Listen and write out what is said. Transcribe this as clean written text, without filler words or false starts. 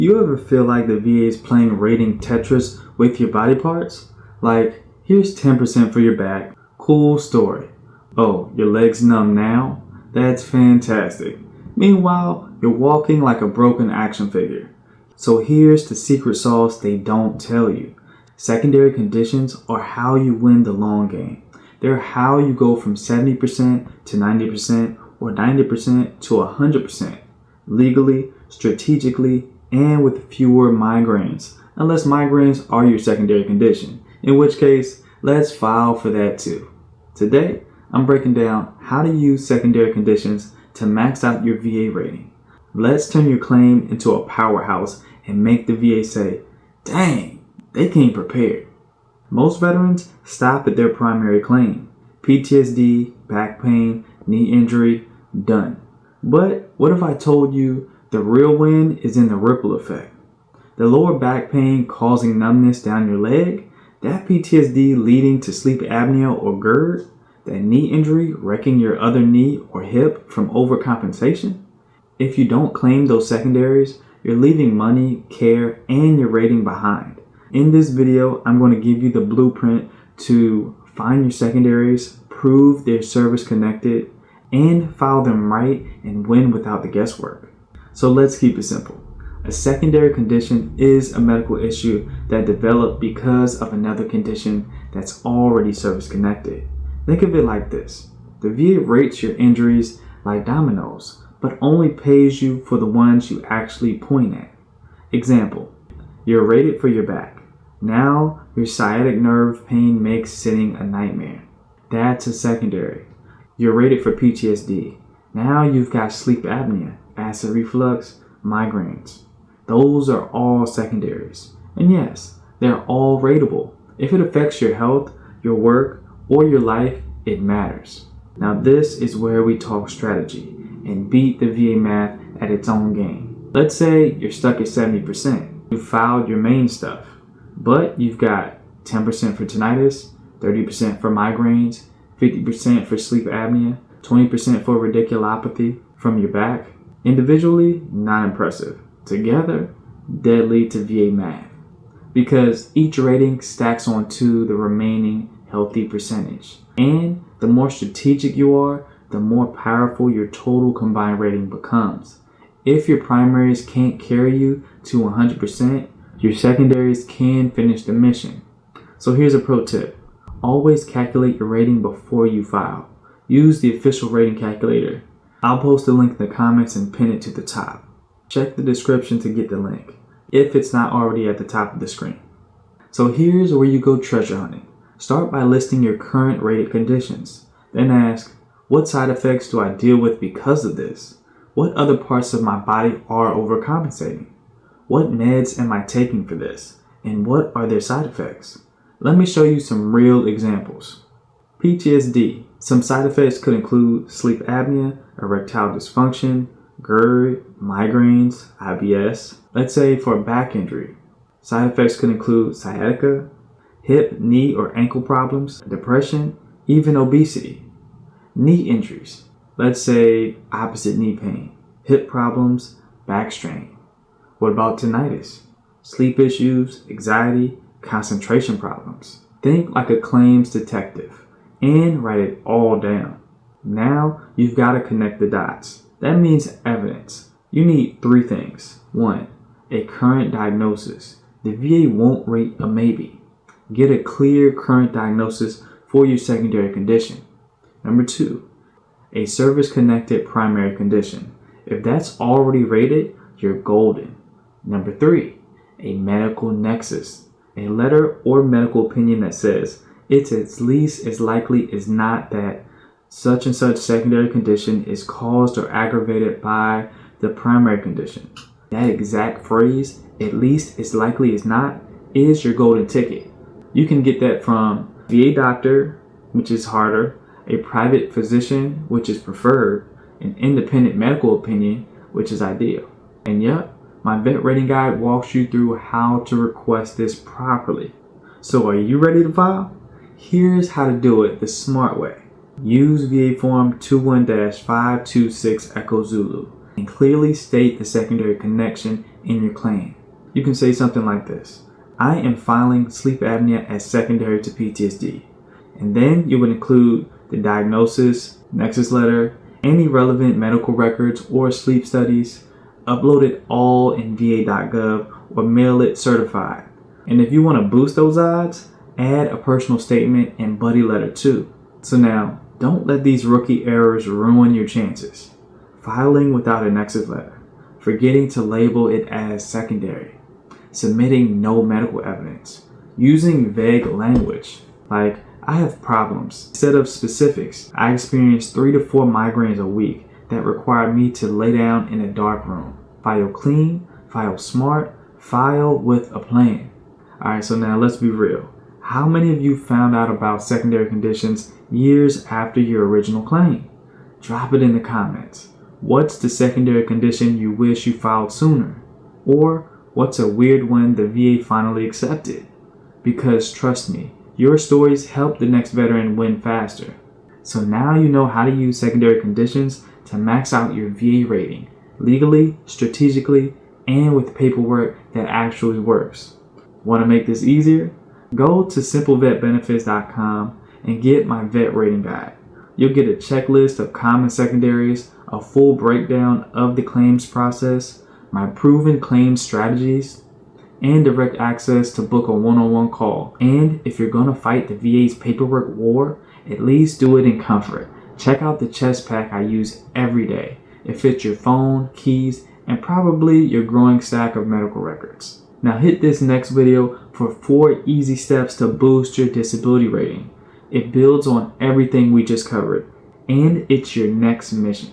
You ever feel like the VA is playing rating Tetris with your body parts? Like, here's 10% for your back. Cool story. Oh, your leg's numb now? That's fantastic. Meanwhile, you're walking like a broken action figure. So here's the secret sauce they don't tell you. Secondary conditions are how you win the long game. They're how you go from 70% to 90% or 90% to 100%. Legally, strategically, and with fewer migraines. Unless migraines are your secondary condition. In which case, let's file for that too. Today, I'm breaking down how to use secondary conditions to max out your VA rating. Let's turn your claim into a powerhouse and make the VA say, dang, they came prepared. Most veterans stop at their primary claim. PTSD, back pain, knee injury, done. But what if I told you the real win is in the ripple effect? The lower back pain causing numbness down your leg, that PTSD leading to sleep apnea or GERD, that knee injury wrecking your other knee or hip from overcompensation? If you don't claim those secondaries, you're leaving money, care, and your rating behind. In this video, I'm going to give you the blueprint to find your secondaries, prove they're service connected, and file them right and win without the guesswork. So let's keep it simple. A secondary condition is a medical issue that developed because of another condition that's already service connected. Think of it like this. The VA rates your injuries like dominoes, but only pays you for the ones you actually point at. Example, you're rated for your back. Now your sciatic nerve pain makes sitting a nightmare. That's a secondary. You're rated for PTSD. Now you've got sleep apnea, acid reflux, migraines. Those are all secondaries. And yes, they're all rateable. If it affects your health, your work, or your life, it matters. Now this is where we talk strategy and beat the VA math at its own game. Let's say you're stuck at 70%. You filed your main stuff, but you've got 10% for tinnitus, 30% for migraines, 50% for sleep apnea, 20% for radiculopathy from your back. Individually, not impressive. Together, deadly to VA math. Because each rating stacks onto the remaining healthy percentage. And the more strategic you are, the more powerful your total combined rating becomes. If your primaries can't carry you to 100%, your secondaries can finish the mission. So here's a pro tip. Always calculate your rating before you file. Use the official rating calculator. I'll post a link in the comments and pin it to the top. Check the description to get the link, if it's not already at the top of the screen. So here's where you go treasure hunting. Start by listing your current rated conditions. Then ask, what side effects do I deal with because of this? What other parts of my body are overcompensating? What meds am I taking for this? And what are their side effects? Let me show you some real examples. PTSD. Some side effects could include sleep apnea, erectile dysfunction, GERD, migraines, IBS. Let's say for a back injury. Side effects could include sciatica, hip, knee, or ankle problems, depression, even obesity. Knee injuries. Let's say opposite knee pain, hip problems, back strain. What about tinnitus? Sleep issues, anxiety, concentration problems. Think like a claims detective and write it all down. Now you've got to connect the dots. That means evidence. You need 3 things. 1, a current diagnosis. The VA won't rate a maybe. Get a clear current diagnosis for your secondary condition. Number 2, a service-connected primary condition. If that's already rated, you're golden. Number 3, a medical nexus. A letter or medical opinion that says it's at least as likely as not that such and such secondary condition is caused or aggravated by the primary condition. That exact phrase, at least as likely as not, is your golden ticket. You can get that from VA doctor, which is harder, a private physician, which is preferred, an independent medical opinion, which is ideal. And yep, my vet rating guide walks you through how to request this properly. So are you ready to file? Here's how to do it the smart way. Use VA Form 21-526 Echo Zulu. and clearly state the secondary connection in your claim. You can say something like this: I am filing sleep apnea as secondary to PTSD. And then you would include the diagnosis, nexus letter, any relevant medical records or sleep studies, upload it all in va.gov or mail it certified. And if you want to boost those odds, add a personal statement and buddy letter too. So now, don't let these rookie errors ruin your chances. Filing without a nexus letter, forgetting to label it as secondary, submitting no medical evidence, using vague language like I have problems instead of specifics. I experience 3 to 4 migraines a week that require me to lay down in a dark room. File clean, file smart, file with a plan. Alright, so now let's be real. How many of you found out about secondary conditions years after your original claim? Drop it in the comments. What's the secondary condition you wish you filed sooner? Or what's a weird one the VA finally accepted? Because trust me, your stories help the next veteran win faster. So now you know how to use secondary conditions to max out your VA rating, legally, strategically, and with paperwork that actually works. Want to make this easier? Go to simplevetbenefits.com and get my vet rating guide. You'll get a checklist of common secondaries, a full breakdown of the claims process, my proven claims strategies, and direct access to book a one-on-one call. And if you're gonna fight the VA's paperwork war, at least do it in comfort. Check out the chest pack I use every day. It fits your phone, keys, and probably your growing stack of medical records. Now hit this next video for 4 easy steps to boost your disability rating. It builds on everything we just covered, and it's your next mission.